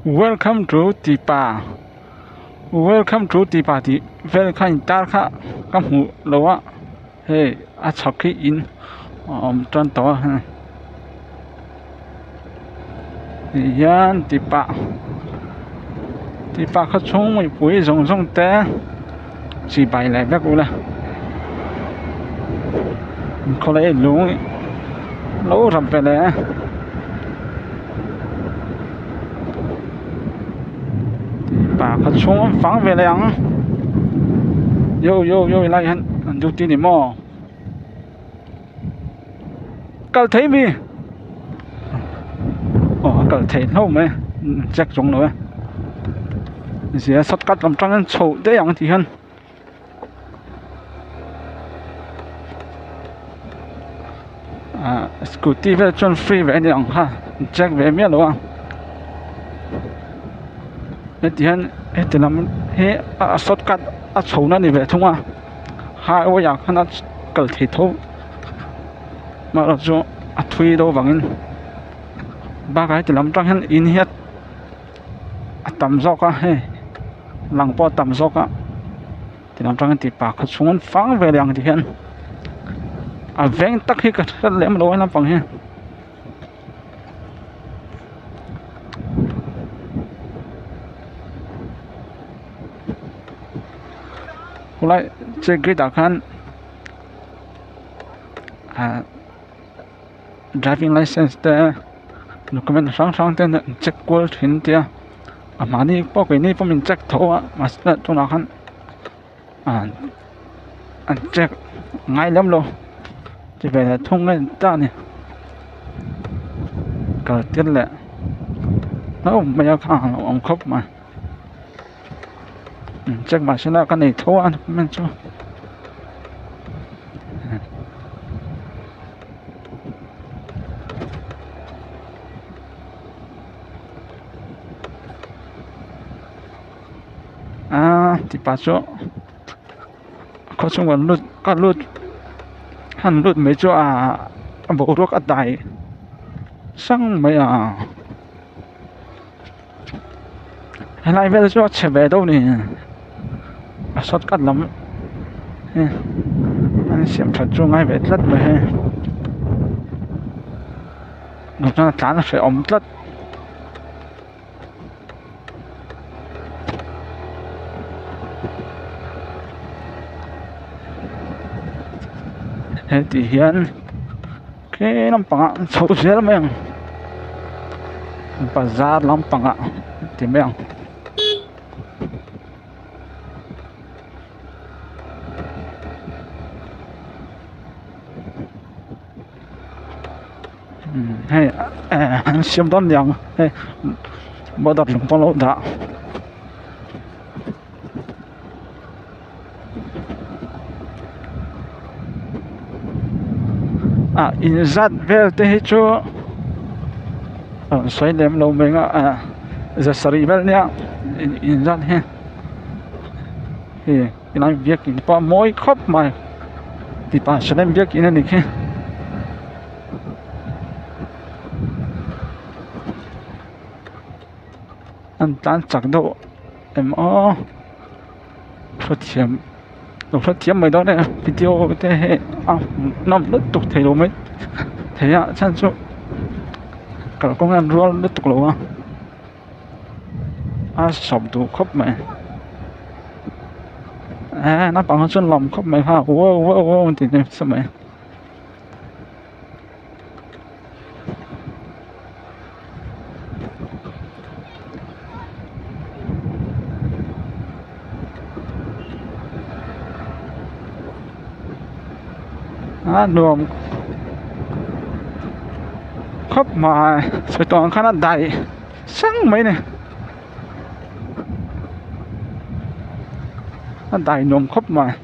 Welcome to Tipa. Welcome to Tipa. Thì về khán giả khác các hữu lâu á. Hey, chào khi in tròn to ha. Yan Tipa. Tipa khá chung mấy buổi rong rong té. Chỉ bài lại bác u là. Có lẽ lâu rằm về lẽ. Bà khá chung phẳng về lẽ. Yo lại hắn dù tin đi mò. Cậu thấy mi. Cậu thấy lâu mấy chắc giống nữa. Dễ sắp cắt làm trăng hắn sầu đế ảnh thì hơn. Scooty về chân free về nhàng ha. Chắc về miết luôn. Thì hơn thì làm hết sắp cắt sầu nó đi về thông à. Hai ô nhạc hắn cậu thấy thấu. Mà là cho thui đâu bằng ba cái thì làm trăng hắn in hết tầm gió cả hay lăng po tầm gió cả thì làm trăng hắn thì bạc xuống phẳng về liền thì hiện vén tắc khi cái lém lối làm bằng he lại chơi cái đặc han driving license te document sang te check qual thin tia mani po cái này po mình check thô mà to nào han check ngay lắm luôn thì về là thông lên ta này cờ tiết lệ nó bây giờ ông khóc mà check mà xem là cái này thô ăn mình cho thì bà cho có chung là lút các lút hắn lút mấy chỗ bộ ruốc đại sang mấy hay lại về cho trẻ về đâu nè sót cắt lắm anh xem thật cho ngay về rất mà he nó chán là phải ống rất thế thì hiện cái làm bằng sâu dễ lắm em bazar làm bằng thì em hay xem đón nhận hay bắt đặt lồng bao lâu đã in zat về thế cho xoay đêm lâu mình giờ sari về nha in zat he thì cái này việc thì qua mỗi khóc mà thì bà sẽ đem việc cái này kia anh tan chắc đâu em phát triển đồ phát triển mấy đó này video thế năm lướt tục thấy đồ mấy thế chân số cả công an luôn lướt tục luôn sập tụ khóc mày nó bằng chân lòng khóc mày ha wow thì sao mày đường khóc mà phải toàn khá là đại sáng mấy này nó đại nồm khóc mà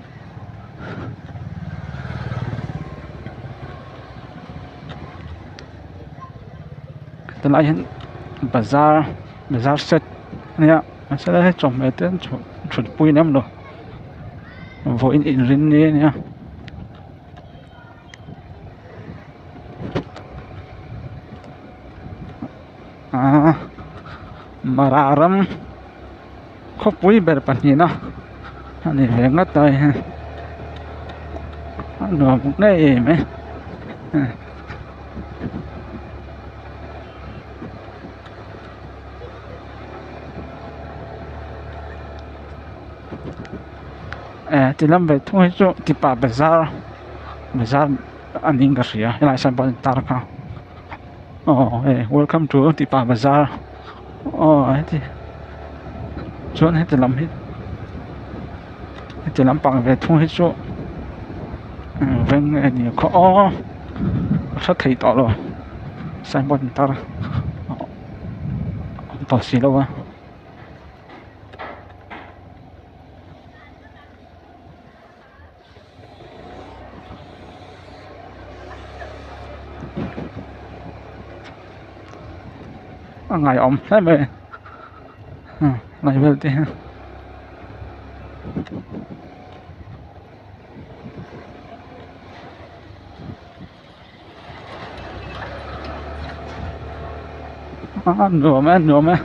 tên lại hiện bazar set nè sẽ là trồng mấy tên chuột bụi lắm rồi vội in rin nè mararam khopui ber panina ani venga tai ha no nei me tilam ve thu chu tipa bazar aning ka ria ila san pan tar ka welcome to tipa bazar ti chuan he tilam hi tilam pang ve thu hi chu veng ani kho sa thei to lo san pan tar to si lo wa ngày ôm thế mày này về đi nửa mẹ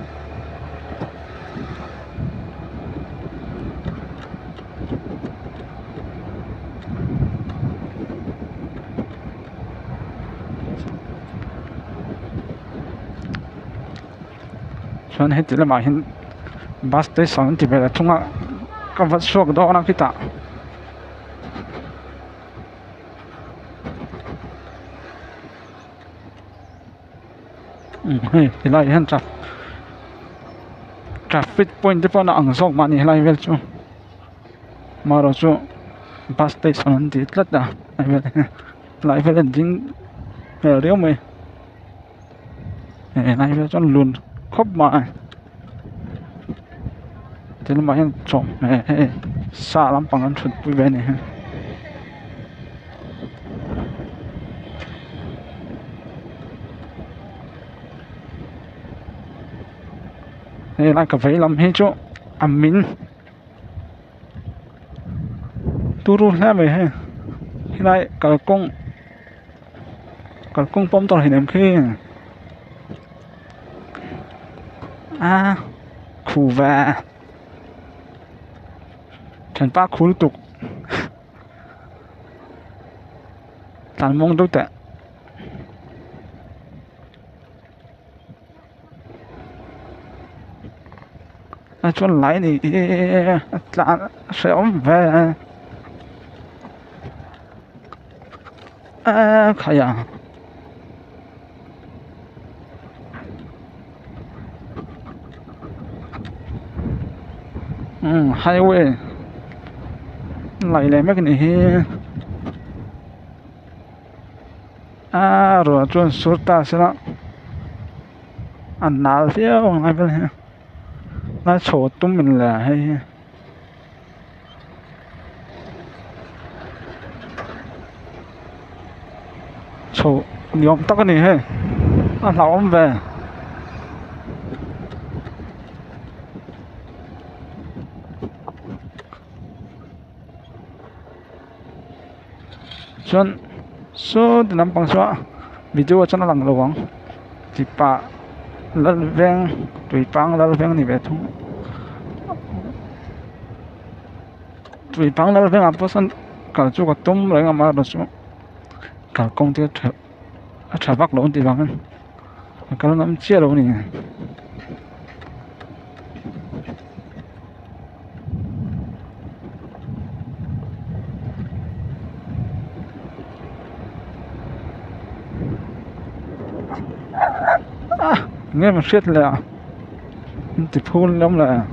chuan he tila ma hin bus station ti bela thunga ka vat suak do na kita he tila hen traffic point te pona ang sok mani helai vel chu maro chu bus station ti tlat da lai vel ding riau mai nai vel chon lun khop mà thế mà hiện trộm xa lắm bằng ăn chuột vui vẻ này lại cà phê làm hết chỗ mình tu ru ra về hay lại cả công bom tàu hình em khi khu và thành ba khu tục tàn mong đâu tệ cho lái thì là sẽ ổn về khai à highway lại mấy cái này rồi chọn số ta sẽ là ăn nào phiếu ngay bên này nó sổ tung mình là hay sổ nhóm tóc cái này hay lão ông về chọn số thì nằm bằng số video cho nó lằng lồng thì bà lần ven tùy băng lần ven này về thu tùy băng lần ven apa san cả chỗ cái tôm lại mà đó số cả công ty trả bạc lỗ thì bằng cái nó chia lỗ này nghe mà siết là thì phun lắm là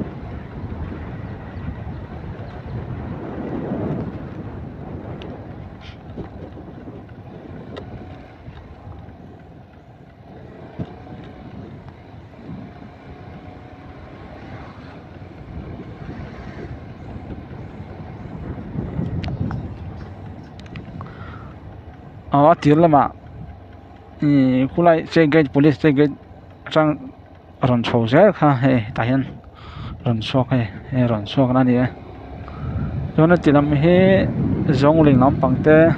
tiếng là mà khu lại xe gate police xe gate sang ron sâu rẽ ha hay tại hiện ron sâu hay ron sâu cái này cho nên chỉ làm he giống linh lắm bằng te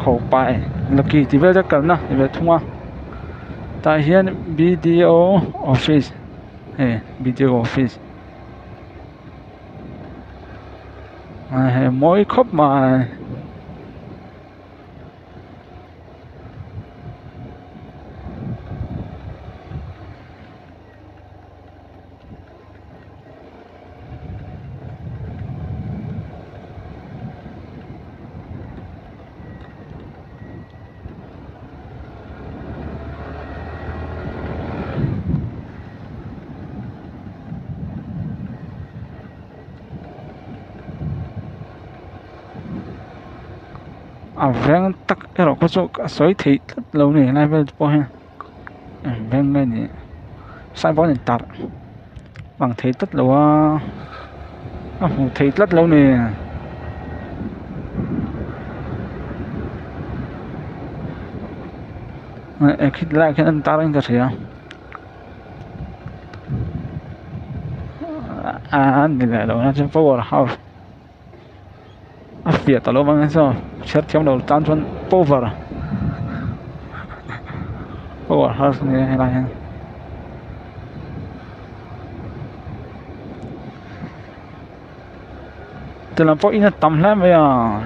khẩu bài là kỳ thì về rất cần na về thua tại hiện video office video office mỗi khớp mà veng tắc cái đó có chỗ sới thị rất lâu này lại về po ha veng ngay này sai bó này tạt bằng thị rất lâu thị rất lâu này khi lại cái anh ta anh có thể này là đâu nó trên power house Việt tao lo bằng sao xét trong đầu tan phân power house này là từ làm po in tầm lắm bây giờ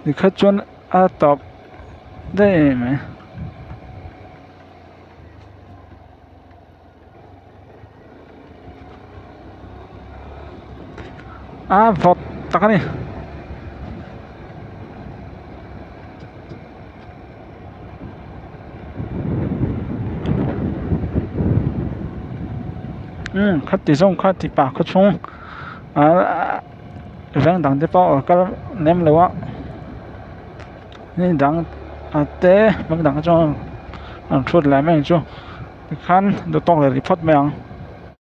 thì khách chuyên tập đây mà vọt tắc này khách thì xong khách thì bạc khách xong vang đằng tiếp bao cái ném lâu á nên đằng té vang đằng cho suốt lại mấy chỗ khăn đồ to là report mấy